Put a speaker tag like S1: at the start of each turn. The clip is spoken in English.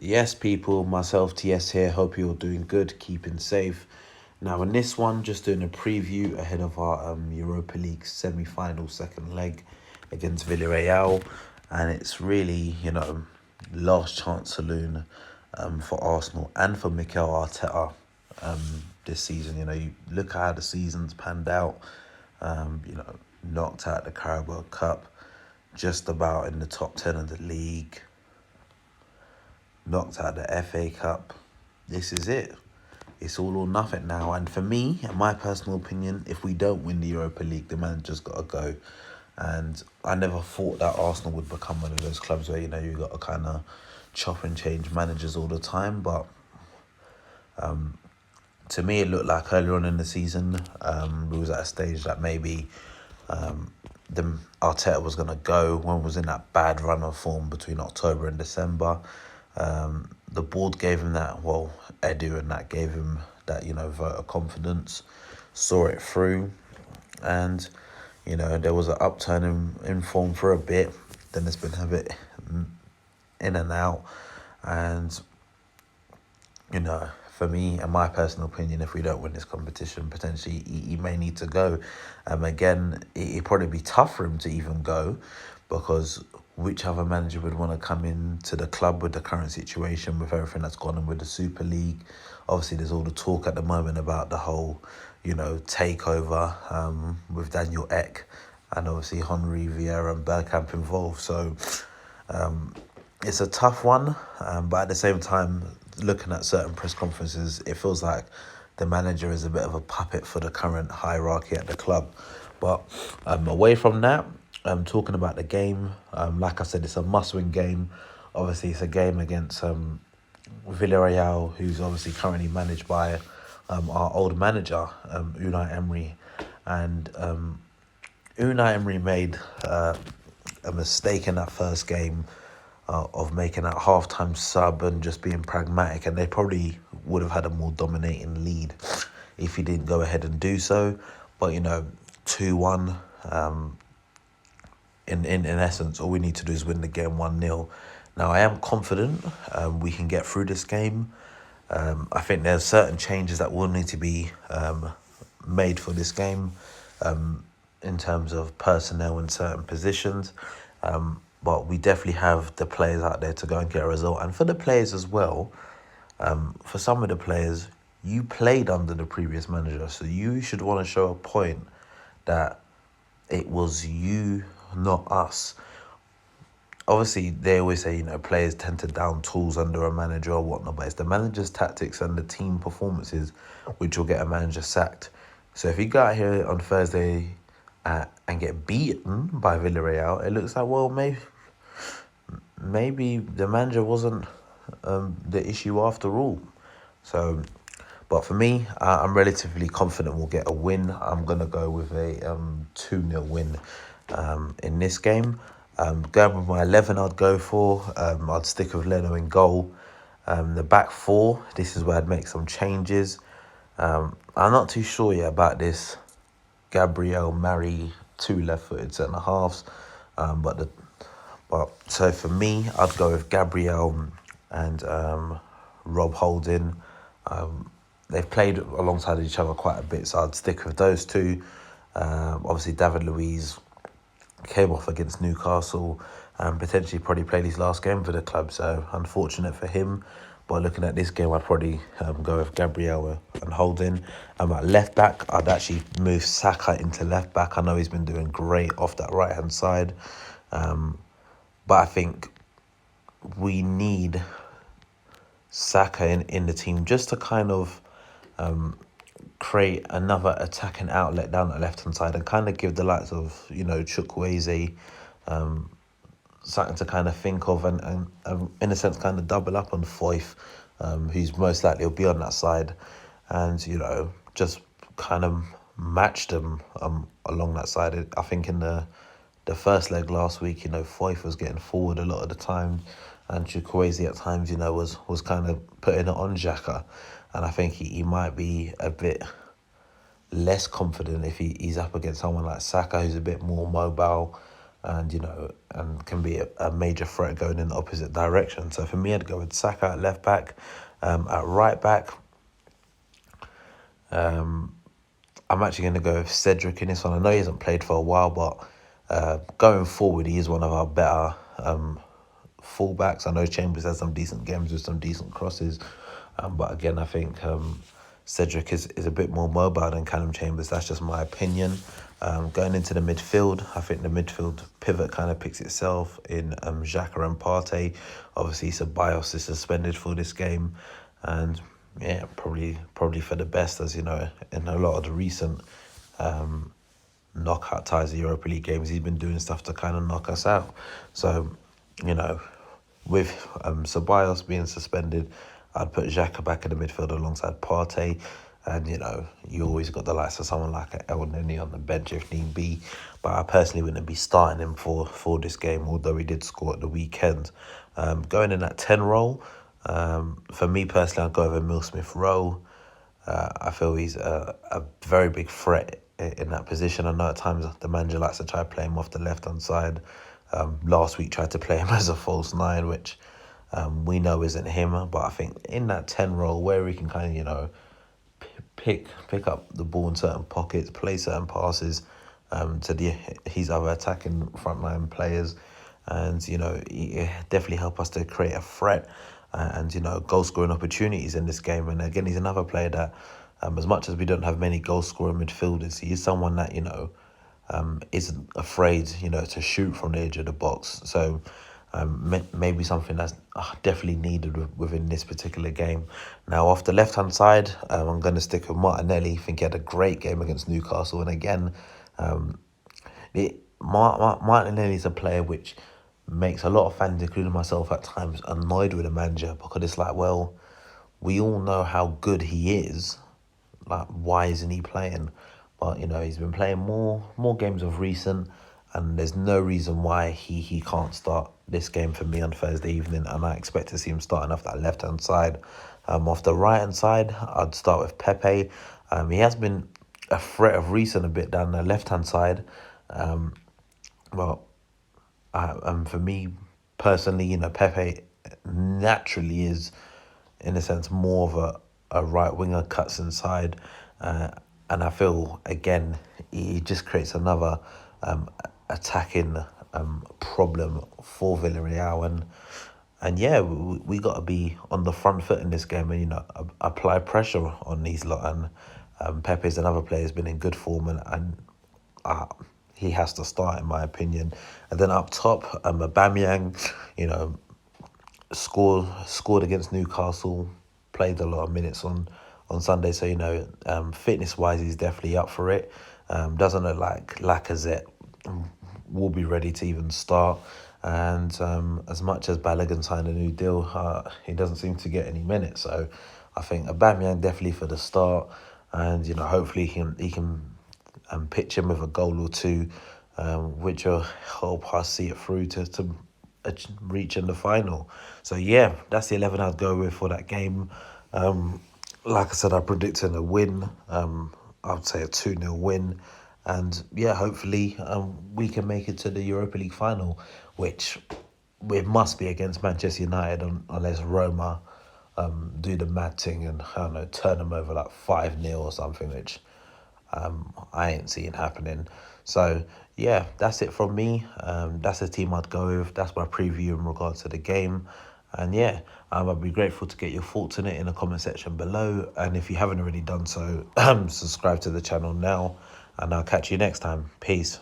S1: Yes, people, myself, TS here. Hope you're doing good, keeping safe. Now, in this one, just doing a preview ahead of our Europa League semi-final second leg against Villarreal, and it's really, last chance saloon for Arsenal and for Mikel Arteta this season. You look at how the season's panned out. Knocked out the Carabao Cup, just about in the top 10 of the league. Knocked out the FA Cup. This is it. It's all or nothing now. And for me, in my personal opinion, if we don't win the Europa League, the manager's got to go. And I never thought that Arsenal would become one of those clubs where, you got to kind of chop and change managers all the time. But to me, it looked like earlier on in the season, we was at a stage that maybe the Arteta was going to go when we was in that bad run of form between October and December. The board gave him that, Edu and that gave him that, vote of confidence, saw it through. And, there was an upturn in form for a bit. Then it's been a bit in and out. And, for me, in my personal opinion, if we don't win this competition, potentially he may need to go. Again, it'd probably be tough for him to even go, because which other manager would want to come into the club with the current situation, with everything that's gone on with the Super League? Obviously, there's all the talk at the moment about the whole, takeover with Daniel Ek and obviously Henry, Vieira and Bergkamp involved. So it's a tough one, but at the same time, looking at certain press conferences, it feels like the manager is a bit of a puppet for the current hierarchy at the club. But away from that, talking about the game, like I said, it's a must-win game. Obviously, it's a game against Villarreal, who's obviously currently managed by our old manager, Unai Emery. And Unai Emery made a mistake in that first game of making that half-time sub and just being pragmatic, and they probably would have had a more dominating lead if he didn't go ahead and do so. But 2-1, in essence, all we need to do is win the game 1-0. Now, I am confident we can get through this game. I think there's certain changes that will need to be made for this game in terms of personnel in certain positions. But we definitely have the players out there to go and get a result. And for the players as well, for some of the players, you played under the previous manager, so you should want to show a point that it was you, not us. Obviously, they always say, players tend to down tools under a manager or whatnot, but it's the manager's tactics and the team performances which will get a manager sacked. So if you go out here on Thursday and get beaten by Villarreal, it looks like, maybe the manager wasn't the issue after all. So, but for me, I'm relatively confident we'll get a win. I'm going to go with a 2-0 win in this game. Going with my 11 I'd go for. I'd stick with Leno in goal. The back four, this is where I'd make some changes. I'm not too sure yet about this Gabriel Mari 2 left-footed centre-halves. So for me, I'd go with Gabriel and Rob Holding. They've played alongside each other quite a bit, so I'd stick with those two. Obviously, David Luiz came off against Newcastle and potentially probably played his last game for the club, so unfortunate for him. But looking at this game, I'd probably go with Gabriel and Holding. At left back, I'd actually move Saka into left back. I know he's been doing great off that right-hand side. But I think we need Saka in the team just to kind of create another attacking outlet down the left-hand side and kind of give the likes of, Chukwueze something to kind of think of and in a sense kind of double up on Foyth, who's most likely will be on that side, and just kind of match them along that side. I think in the first leg last week, Foyth was getting forward a lot of the time, and Chukwueze at times, was kind of putting it on Xhaka, and I think he might be a bit less confident if he's up against someone like Saka, who's a bit more mobile. and and can be a major threat going in the opposite direction. So for me, I'd go with Saka at left back, at right back. I'm actually going to go with Cedric in this one. I know he hasn't played for a while, but going forward, he is one of our better fullbacks. I know Chambers has some decent games with some decent crosses, but again, I think Cedric is a bit more mobile than Callum Chambers. That's just my opinion. Going into the midfield, I think the midfield pivot kind of picks itself in Xhaka and Partey. Obviously, Ceballos is suspended for this game, and yeah, probably for the best, as in a lot of the recent knockout ties, the Europa League games, he's been doing stuff to kind of knock us out. So, you know, with Ceballos being suspended, I'd put Xhaka back in the midfield alongside Partey. And, you always got the likes of someone like El Neni on the bench if need be. But I personally wouldn't be starting him for this game, although he did score at the weekend. Going in that 10 role, for me personally, I'd go over Emile Smith-Rowe. I feel he's a very big threat in that position. I know at times the manager likes to try to play him off the left-hand side. Last week tried to play him as a false nine, which we know isn't him. But I think in that 10 role where he can kind of, pick up the ball in certain pockets, play certain passes to his other attacking frontline players, and he definitely help us to create a threat and goal scoring opportunities in this game. And again, he's another player that, as much as we don't have many goal scoring midfielders, he is someone that isn't afraid to shoot from the edge of the box. So maybe something that's definitely needed within this particular game. Now, off the left-hand side, I'm going to stick with Martinelli. I think he had a great game against Newcastle. And again, Martinelli is a player which makes a lot of fans, including myself at times, annoyed with the manager, because it's like, well, we all know how good he is. Like, why isn't he playing? But, he's been playing more games of recent, and there's no reason why he can't start this game for me on Thursday evening, and I expect to see him starting off that left-hand side. Off the right-hand side, I'd start with Pepe. He has been a threat of recent a bit down the left-hand side. For me personally, Pepe naturally is, in a sense, more of a right winger, cuts inside, and I feel again he just creates another attacking problem for Villarreal, and yeah, we got to be on the front foot in this game, and apply pressure on these lot. And Pepe's another player who's been in good form, and he has to start, in my opinion. And then up top, Aubameyang, scored against Newcastle, played a lot of minutes on Sunday. So, fitness-wise, he's definitely up for it. Doesn't look like Lacazette will be ready to even start. And as much as Balogun signed a new deal, he doesn't seem to get any minutes. So I think Aubameyang definitely for the start. And, hopefully he can pitch him with a goal or two, which will help us see it through to reach in the final. So yeah, that's the 11 I'd go with for that game. Like I said, I predicted a win. I would say a 2-0 win. And yeah, hopefully we can make it to the Europa League final, which it must be against Manchester United unless Roma do the mad thing and, I don't know, turn them over like 5-0 or something, which I ain't seeing happening. So yeah, that's it from me. That's the team I'd go with. That's my preview in regards to the game. And yeah, I'd be grateful to get your thoughts on it in the comment section below. And if you haven't already done so, subscribe to the channel now. And I'll catch you next time. Peace.